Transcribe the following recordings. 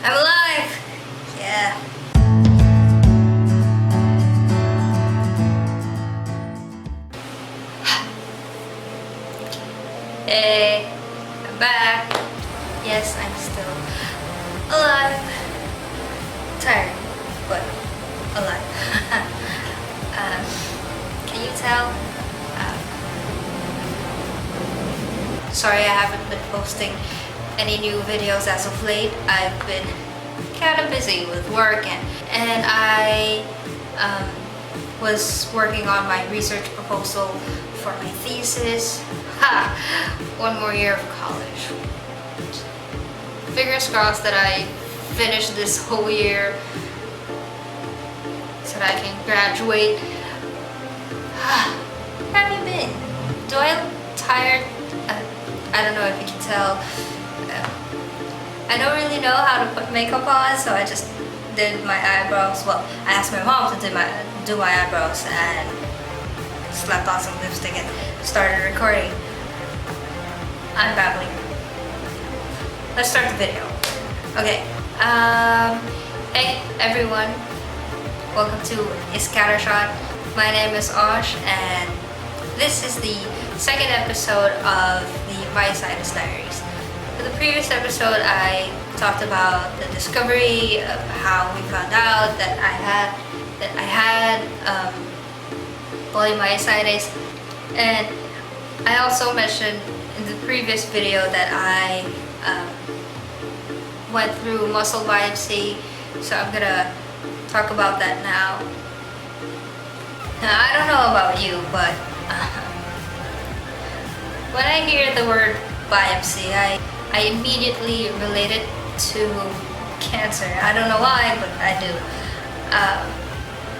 I'm alive! Yeah. Hey, I'm back. Yes, I'm still alive. Tired, but alive. Can you tell? Sorry I haven't been posting any new videos as of late. I've been kind of busy with work and I was working on my research proposal for my thesis. One more year of college. Fingers crossed that I finish this whole year so that I can graduate. How have you been? Do I look tired? I don't know if you can tell. I don't really know how to put makeup on, so I just did my eyebrows. Well, I asked my mom to do my eyebrows and slapped on some lipstick and started recording. I'm babbling. Let's start the video. Okay. Hey everyone. Welcome to ISKAttershot. My name is Osh and this is the second episode of the Myositis Diaries. In the previous episode, I talked about the discovery of how we found out that I had polymyositis, and I also mentioned in the previous video that I went through muscle biopsy, so I'm gonna talk about that now. Now I don't know about you, but when I hear the word biopsy, I immediately relate it to cancer. I don't know why, but I do.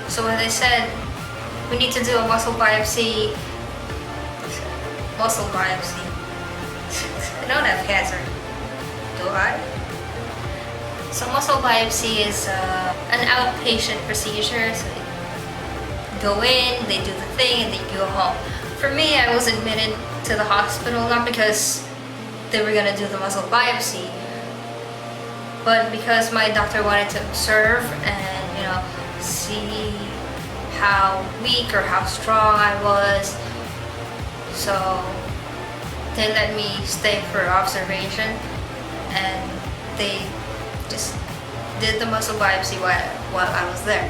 So when they said we need to do a muscle biopsy, I don't have cancer, do I? So muscle biopsy is an outpatient procedure. So you go in, they do the thing, and then you go home. For me, I was admitted to the hospital not because they were gonna do the muscle biopsy, but because my doctor wanted to observe and, you know, see how weak or how strong I was. So they let me stay for observation and they just did the muscle biopsy while I was there.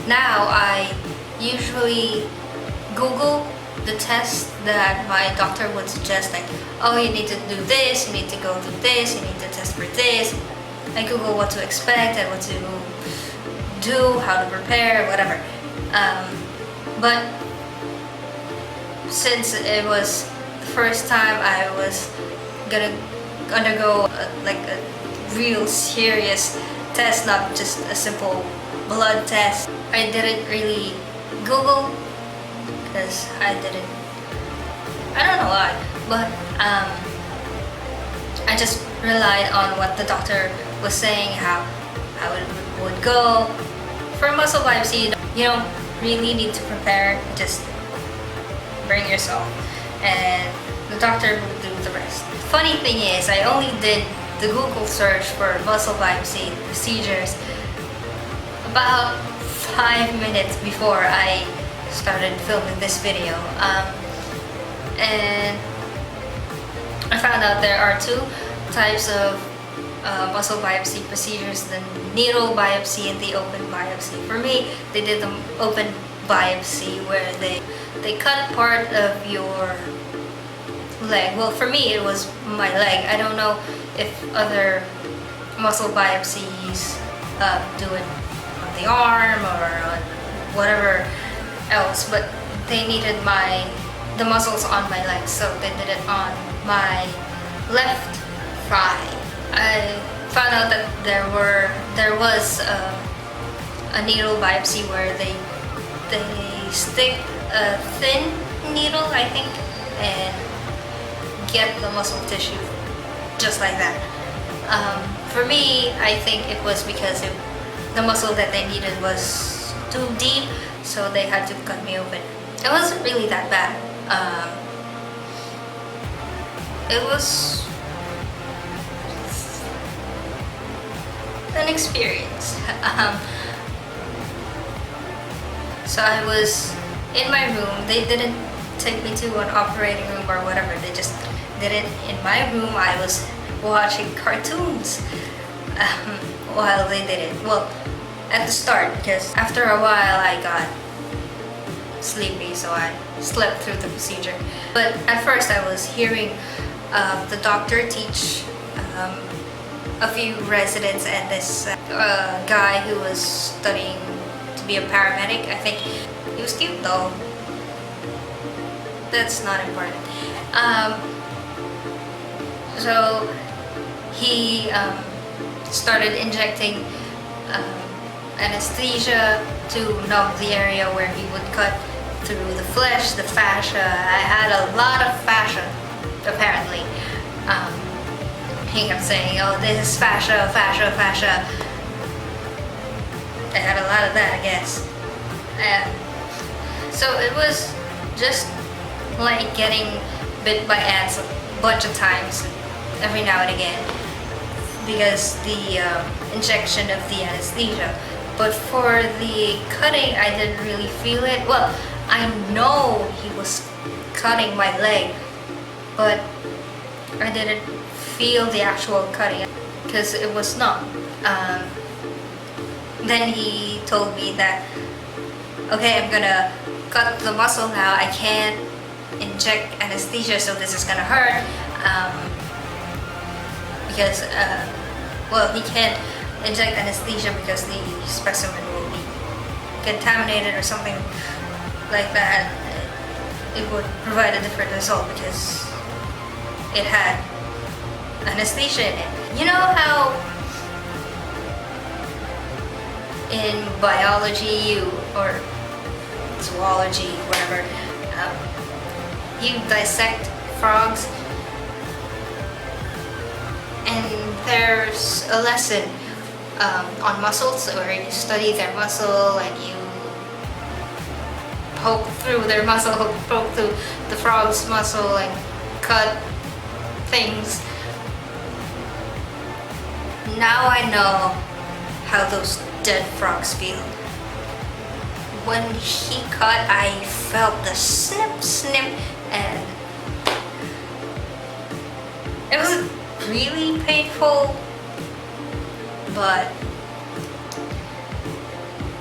Now I usually Google the test that my doctor would suggest, like, oh, you need to do this, you need to go do this, you need to test for this. I Google what to expect and what to do, how to prepare, whatever. But since it was the first time I was gonna undergo a real serious test, not just a simple blood test, I didn't really Google because I don't know why, but I just relied on what the doctor was saying, how it would go. For a muscle biopsy, you don't really need to prepare, just bring yourself and the doctor will do the rest. Funny thing is, I only did the Google search for muscle biopsy procedures about 5 minutes before I started filming this video, and I found out there are two types of muscle biopsy procedures: the needle biopsy and the open biopsy. For me, they did the open biopsy where they cut part of your leg. Well, for me it was my leg. I don't know if other muscle biopsies do it on the arm or on whatever else, but they needed the muscles on my legs, so they did it on my left thigh. I found out that there was a needle biopsy where they stick a thin needle, I think, and get the muscle tissue just like that. For me, I think it was because the muscle that they needed was too deep, so they had to cut me open. It wasn't really that bad. It was an experience. So I was in my room. They didn't take me to an operating room or whatever. They just did it in my room. I was watching cartoons while they did it. Well, at the start, because after a while I got sleepy, so I slept through the procedure. But at first I was hearing the doctor teach a few residents and this guy who was studying to be a paramedic. I think he was cute though. That's not important. So he started injecting anesthesia to numb the area where he would cut through the flesh, the fascia. I had a lot of fascia, apparently. He kept saying, oh, this is fascia, fascia, fascia. I had a lot of that, I guess. So it was just like getting bit by ants a bunch of times, every now and again, because the injection of the anesthesia. But for the cutting, I didn't really feel it. Well, I know he was cutting my leg, but I didn't feel the actual cutting because it was numb. Then he told me that, okay, I'm gonna cut the muscle now. I can't inject anesthesia, so this is gonna hurt. Because, well, he can't inject anesthesia because the specimen will be contaminated or something like that. It would provide a different result because it had anesthesia in it. You know how in biology or zoology, whatever, you dissect frogs and there's a lesson on muscles where you study their muscle and you poke through their muscle, poke through the frog's muscle and cut things. Now I know how those dead frogs feel. When he cut, I felt the snip, snip, and it was really painful, but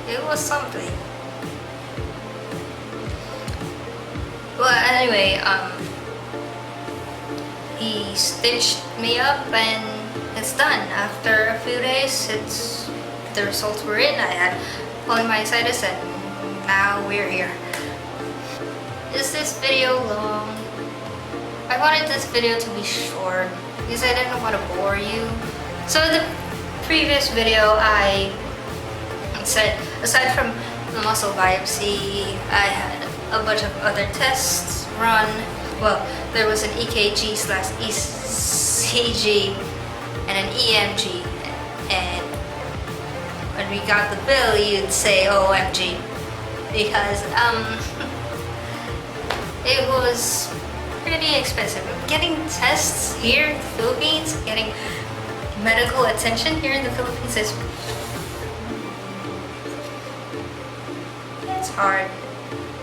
it was something. Well, anyway, he stitched me up and it's done. After a few days, the results were in. I had polymyositis and now we're here. Is this video long? I wanted this video to be short because I didn't want to bore you. So in the previous video I said, aside from the muscle biopsy, I had a bunch of other tests run. Well, there was an EKG slash ECG and an EMG, and when we got the bill you'd say OMG because it was pretty expensive. Getting tests here in the Philippines, getting medical attention here in the Philippines is it's hard.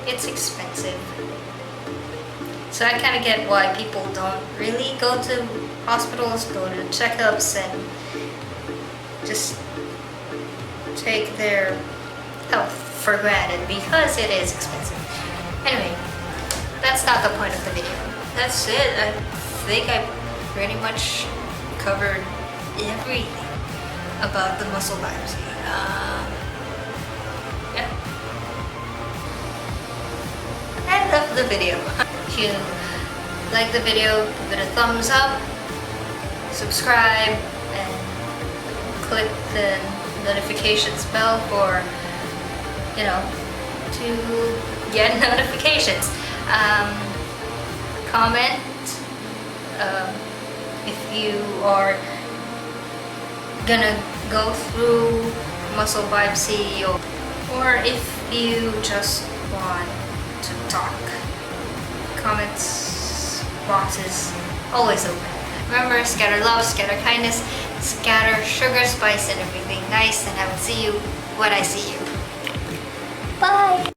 It's expensive. So I kind of get why people don't really go to hospitals, go to checkups, and just take their health for granted because it is expensive. Anyway, that's not the point of the video. That's it. I think I pretty much covered everything about the muscle biopsy. Yeah. End of the video. If you like the video, give it a thumbs up, subscribe, and click the notifications bell for, you know, to get notifications. Comment if you are gonna go through muscle biopsy, or if you just want to talk. Comments box is always open. Remember, scatter love, scatter kindness, scatter sugar, spice, and everything nice, and I will see you when I see you. Bye!